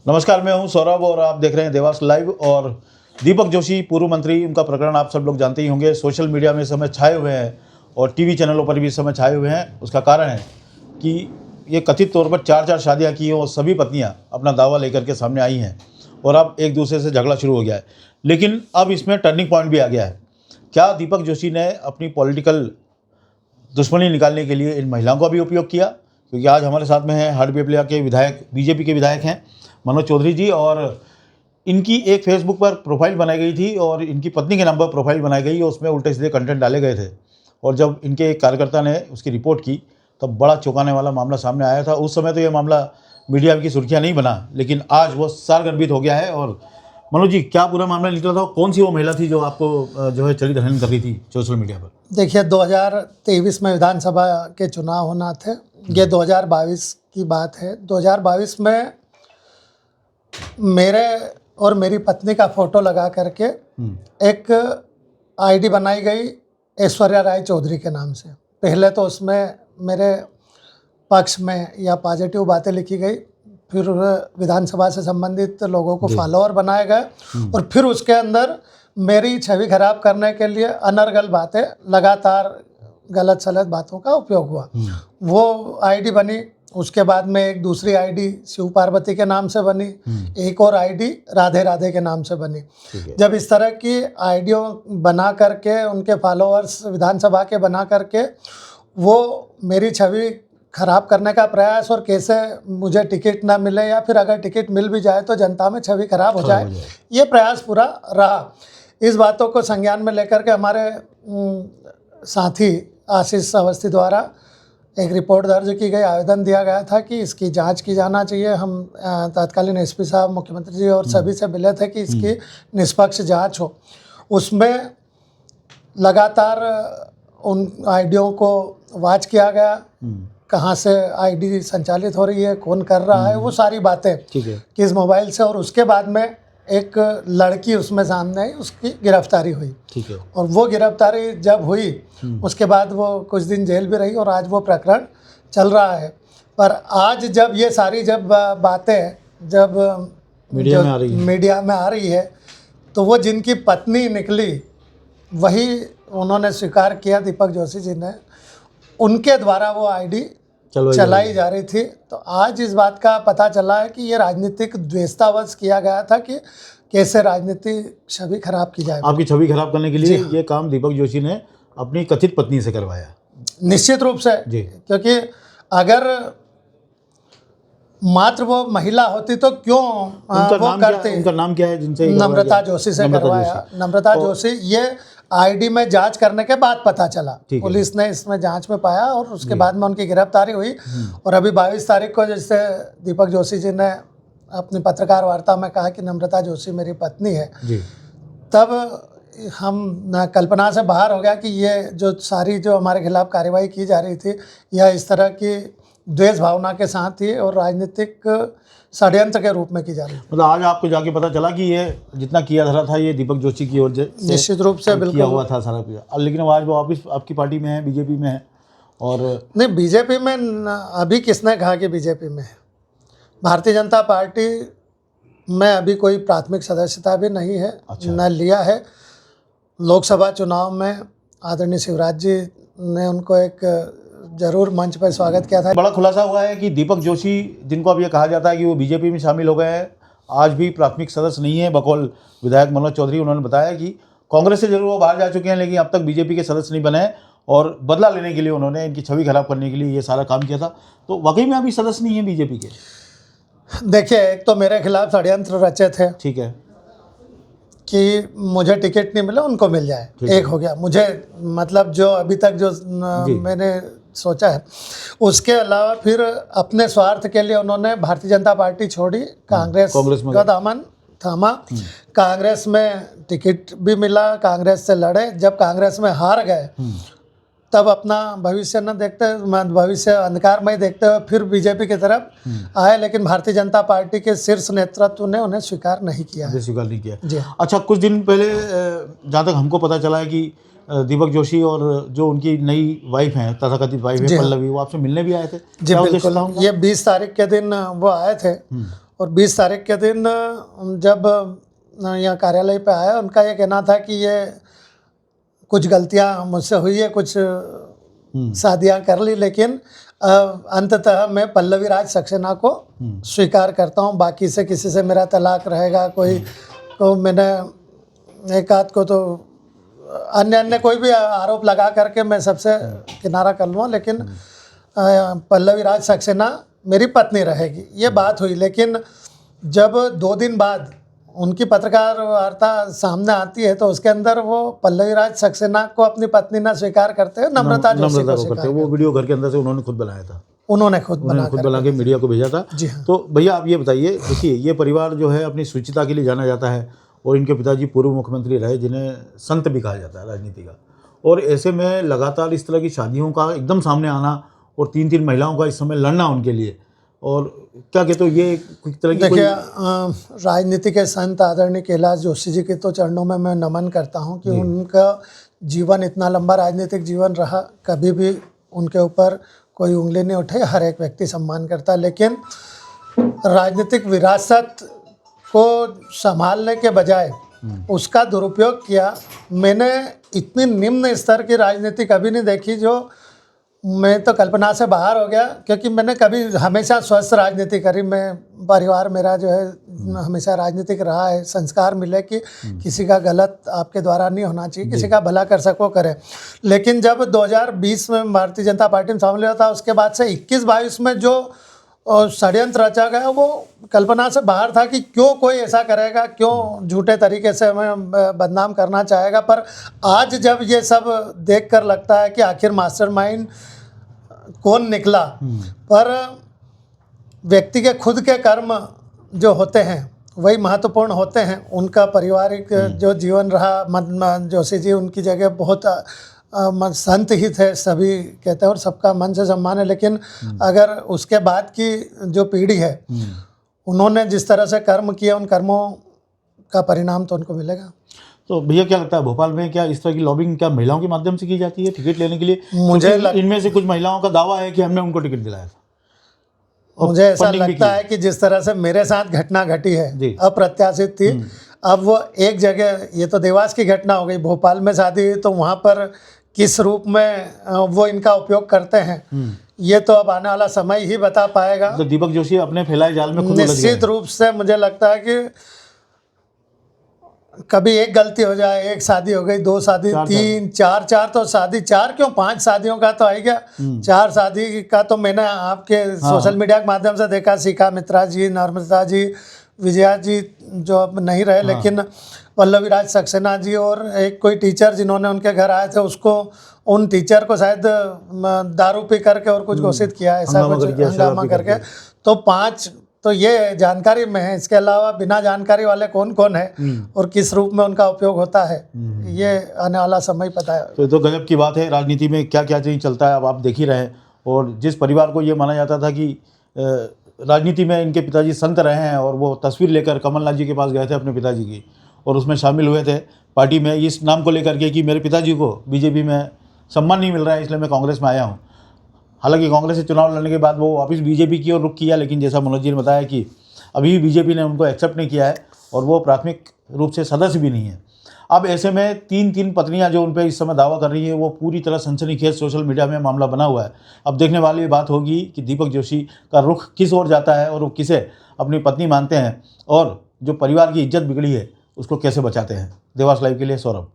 नमस्कार, मैं हूं सौरभ और आप देख रहे हैं देवास लाइव। और दीपक जोशी पूर्व मंत्री, उनका प्रकरण आप सब लोग जानते ही होंगे। सोशल मीडिया में इस समय छाए हुए हैं और टीवी चैनलों पर भी इस समय छाए हुए हैं। उसका कारण है कि ये कथित तौर पर चार शादियां की और सभी पत्नियां अपना दावा लेकर के सामने आई हैं और अब एक दूसरे से झगड़ा शुरू हो गया है। लेकिन अब इसमें टर्निंग पॉइंट भी आ गया है। क्या दीपक जोशी ने अपनी पॉलिटिकल दुश्मनी निकालने के लिए इन महिलाओं का भी उपयोग किया? क्योंकि आज हमारे साथ में हैं हाटपिपलिया के विधायक, बीजेपी के विधायक हैं मनोज चौधरी जी, और इनकी एक फेसबुक पर प्रोफाइल बनाई गई थी और इनकी पत्नी के नाम पर प्रोफाइल बनाई गई और उसमें उल्टे सीधे कंटेंट डाले गए थे। और जब इनके एक कार्यकर्ता ने उसकी रिपोर्ट की तब बड़ा चौंकाने वाला मामला सामने आया था। उस समय तो ये मामला मीडिया की सुर्खियाँ नहीं बना, लेकिन आज वो सारगर्भित हो गया है। और मनोज जी, क्या पूरा मामला निकला था? कौन सी वो महिला थी जो आपको जो है चरित्र हनन कर रही थी सोशल मीडिया पर? देखिए, 2023 में विधानसभा के चुनाव होना थे। ये 2022 की बात है। 2022 में मेरे और मेरी पत्नी का फोटो लगा करके एक आईडी बनाई गई ऐश्वर्या राय चौधरी के नाम से। पहले तो उसमें मेरे पक्ष में या पॉजिटिव बातें लिखी गई, फिर विधानसभा से संबंधित लोगों को फॉलोअर बनाए गए और फिर उसके अंदर मेरी छवि खराब करने के लिए अनर्गल बातें, लगातार गलत सलत बातों का उपयोग हुआ। वो आईडी बनी। उसके बाद में एक दूसरी आईडी शिव पार्वती के नाम से बनी, एक और आईडी राधे राधे के नाम से बनी। जब इस तरह की आईडियों बना करके उनके फॉलोअर्स विधानसभा के बना करके वो मेरी छवि खराब करने का प्रयास, और कैसे मुझे टिकट ना मिले या फिर अगर टिकट मिल भी जाए तो जनता में छवि खराब हो जाए, ये प्रयास पूरा रहा। इस बातों को संज्ञान में लेकर के हमारे साथी आशीष अवस्थी द्वारा एक रिपोर्ट दर्ज की गई, आवेदन दिया गया था कि इसकी जांच की जाना चाहिए। हम तत्कालीन एसपी साहब, मुख्यमंत्री जी और सभी से मिले थे कि इसकी निष्पक्ष जांच हो। उसमें लगातार उन आईडियों को वॉच किया गया, कहाँ से आईडी संचालित हो रही है, कौन कर रहा है, वो सारी बातें किस मोबाइल से। और उसके बाद में एक लड़की उसमें सामने आई, उसकी गिरफ्तारी हुई। ठीक है। और वो गिरफ्तारी जब हुई उसके बाद वो कुछ दिन जेल भी रही और आज वो प्रकरण चल रहा है। पर आज जब ये सारी बातें जब मीडिया में आ रही है तो वो जिनकी पत्नी निकली वही उन्होंने स्वीकार किया, दीपक जोशी जी ने, उनके द्वारा वो आईडी चलाई जा रही थी। तो आज इस बात का पता चला है कि ये राजनीतिक द्वेषतावश किया गया था कि कैसे राजनीतिक छवि खराब की जाए। आपकी छवि खराब करने के लिए ये काम दीपक जोशी ने अपनी कथित पत्नी से करवाया। निश्चित रूप से जी, क्योंकि अगर मात्र वो महिला होती तो क्यों वो करते। उनका नाम क्या है जिनसे? नम्रता जोशी से करवाया। नम्रता जोशी, ये आईडी में जांच करने के बाद पता चला, पुलिस ने इसमें जांच में पाया और उसके बाद में उनकी गिरफ्तारी हुई। और अभी 22 तारीख को जैसे दीपक जोशी जी ने अपनी पत्रकार वार्ता में कहा कि नम्रता जोशी मेरी पत्नी है, तब हम कल्पना से बाहर हो गया कि ये जो सारी जो हमारे खिलाफ कार्रवाई की जा रही थी यह इस तरह की द्वेष भावना के साथ थी और राजनीतिक षड्यंत्र के रूप में की जा रही है। मतलब आज आपको जाके पता चला कि ये जितना किया धरा था ये दीपक जोशी की ओर से निश्चित रूप से बिल्कुल किया हुआ था सारा। लेकिन आज वो वापस आपकी पार्टी में है, बीजेपी में है। और नहीं, बीजेपी में अभी किसने कहा कि बीजेपी में है? भारतीय जनता पार्टी में अभी कोई प्राथमिक सदस्यता भी नहीं है। न लिया है। लोकसभा चुनाव में आदरणीय शिवराज जी ने उनको एक जरूर मंच पर स्वागत किया था। बड़ा खुलासा हुआ है कि दीपक जोशी, जिनको अब ये कहा जाता है कि वो बीजेपी में शामिल हो गए हैं, आज भी प्राथमिक सदस्य नहीं है। बकौल विधायक मनोज चौधरी, उन्होंने बताया कि कांग्रेस से जरूर वो बाहर जा चुके हैं लेकिन अब तक बीजेपी के सदस्य नहीं बने हैं और बदला लेने के लिए उन्होंने इनकी छवि खराब करने के लिए ये सारा काम किया था। तो वाकई में अभी सदस्य नहीं है बीजेपी के? देखिए, एक तो मेरे खिलाफ षड्यंत्र रचे थे, ठीक है, कि मुझे टिकट नहीं मिला, उनको मिल जाए, एक हो गया। मुझे मतलब जो अभी तक जो मैंने सोचा है, उसके अलावा फिर अपने स्वार्थ के लिए उन्होंने भारतीय जनता पार्टी छोड़ी, कांग्रेस का दामन थामा। कांग्रेस में टिकट भी मिला, कांग्रेस से लड़े। जब कांग्रेस में हार गए तब अपना भविष्य न देखते, भविष्य अंधकारमय देखते हुए फिर बीजेपी की तरफ आए, लेकिन भारतीय जनता पार्टी के शीर्ष नेतृत्व ने उन्हें स्वीकार नहीं किया। स्वीकार नहीं किया जी। अच्छा, कुछ दिन पहले जहाँ तक हमको पता चला है कि दीपक जोशी और जो उनकी नई वाइफ हैं, तथाकथित वाइफ है पल्लवी, वो आपसे मिलने भी आए थे? जी बिल्कुल। ये 20 तारीख के दिन वो आए थे और 20 तारीख के दिन जब यहाँ कार्यालय पे आया, उनका ये कहना था कि ये कुछ गलतियाँ मुझसे हुई है, कुछ शादियाँ कर ली, लेकिन अंततः मैं पल्लवी राज सक्सेना को स्वीकार करता हूँ। बाकी से किसी से मेरा तलाक रहेगा, कोई को मैंने एक आध को तो अन्य कोई भी आरोप लगा करके मैं सबसे किनारा कर लूँगा, लेकिन पल्लवी राज सक्सेना मेरी पत्नी रहेगी, ये बात हुई। लेकिन जब 2 दिन बाद उनकी पत्रकार वार्ता सामने आती है तो उसके अंदर वो पल्लवी राज सक्सेना को अपनी पत्नी न स्वीकार करते हैं, नम्रता जोशी को स्वीकार। वो वीडियो घर के अंदर से उन्होंने खुद बनाया था, उन्होंने खुद बना के मीडिया को भेजा था। जी हाँ। तो भैया आप ये बताइए, देखिए ये परिवार जो है अपनी शुचिता के लिए जाना जाता है और इनके पिताजी पूर्व मुख्यमंत्री रहे जिन्हें संत भी कहा जाता है राजनीति का, और ऐसे में लगातार इस तरह की शादियों का एकदम सामने आना और 3-3 महिलाओं का इस समय लड़ना उनके लिए, और क्या कहते हो ये कुछ तरह की देखिए, राजनीति के संत आदरणीय कैलाश जोशी जी के तो चरणों में मैं नमन करता हूं कि उनका जीवन इतना लंबा राजनीतिक जीवन रहा, कभी भी उनके ऊपर कोई उंगली नहीं उठे, हर एक व्यक्ति सम्मान करता। लेकिन राजनीतिक विरासत को संभालने के बजाय उसका दुरुपयोग किया। मैंने इतनी निम्न स्तर की राजनीति कभी नहीं देखी, जो मैं तो कल्पना से बाहर हो गया, क्योंकि मैंने कभी हमेशा स्वस्थ राजनीति करी। मैं परिवार मेरा जो है हमेशा राजनीतिक रहा है, संस्कार मिले कि किसी का गलत आपके द्वारा नहीं होना चाहिए, किसी का भला कर सको करे। लेकिन जब 2020 में भारतीय जनता पार्टी में शामिल हुआ था, उसके बाद से 21-22 में जो षड्यंत्र रचा गया वो कल्पना से बाहर था कि क्यों कोई ऐसा करेगा, क्यों झूठे तरीके से हमें बदनाम करना चाहेगा। पर आज जब ये सब देखकर लगता है कि आखिर मास्टरमाइंड कौन निकला, पर व्यक्ति के खुद के कर्म जो होते हैं वही महत्वपूर्ण होते हैं। उनका पारिवारिक जो जीवन रहा, जोशी जी उनकी जगह बहुत संत ही थे, सभी कहते हैं, और सबका मन से सम्मान है। लेकिन अगर उसके बाद की जो पीढ़ी है, उन्होंने जिस तरह से कर्म किए, उन कर्मों का परिणाम तो उनको मिलेगा। तो भैया क्या लगता है, भोपाल में क्या इस तरह की लॉबिंग क्या महिलाओं के माध्यम से की जाती है टिकट लेने के लिए? मुझे इनमें से कुछ महिलाओं का दावा है कि हमने उनको टिकट दिलाया था। मुझे ऐसा लगता है कि जिस तरह से मेरे साथ घटना घटी है, अप्रत्याशित थी। अब वो एक जगह, ये तो देवास की घटना हो गई, भोपाल में शादी हुई, तो वहाँ पर किस रूप में वो इनका उपयोग करते हैं, ये तो अब आने वाला समय ही बता पाएगा। तो दीपक जोशी अपने फैलाए जाल में खुद निश्चित रूप से मुझे लगता है कि कभी एक गलती हो जाए, एक शादी हो गई, 2 शादी, 3, 4 तो शादी, 4 क्यों 5 शादियों का तो आ गया। 4 शादी का तो मैंने आपके सोशल मीडिया के माध्यम से देखा। शिखा मित्रा जी, नर्मदा जी, विजया जी जो अब नहीं रहे, लेकिन पल्लवी राज सक्सेना जी और एक कोई टीचर जिन्होंने उनके घर आए थे, उसको उन टीचर को शायद दारू पी करके और कुछ घोषित किया, ऐसा कुछ हंगामा करके। तो 5 तो ये जानकारी में है, इसके अलावा बिना जानकारी वाले कौन कौन है और किस रूप में उनका उपयोग होता है, ये आने वाला समय पता है। तो गजब की बात है, राजनीति में क्या क्या चीज़ चलता है अब आप देख ही रहे हैं। और जिस परिवार को ये माना जाता था कि राजनीति में इनके पिताजी संत रहे हैं, और वो तस्वीर लेकर कमलनाथ जी के पास गए थे अपने पिताजी की, और उसमें शामिल हुए थे पार्टी में इस नाम को लेकर के कि मेरे पिताजी को बीजेपी में सम्मान नहीं मिल रहा है, इसलिए मैं कांग्रेस में आया हूँ। हालांकि कांग्रेस से चुनाव लड़ने के बाद वो वापस बीजेपी की ओर रुख किया, लेकिन जैसा मनोज जी ने बताया कि अभी भी बीजेपी ने उनको एक्सेप्ट नहीं किया है और वो प्राथमिक रूप से सदस्य भी नहीं है। अब ऐसे में 3 पत्नियां जो उन पर इस समय दावा कर रही है, वो पूरी तरह सनसनीखेज सोशल मीडिया में मामला बना हुआ है। अब देखने वाली बात होगी कि दीपक जोशी का रुख किस ओर जाता है और वो किसे अपनी पत्नी मानते हैं, और जो परिवार की इज्जत बिगड़ी है उसको कैसे बचाते हैं। देवास लाइव के लिए सौरभ।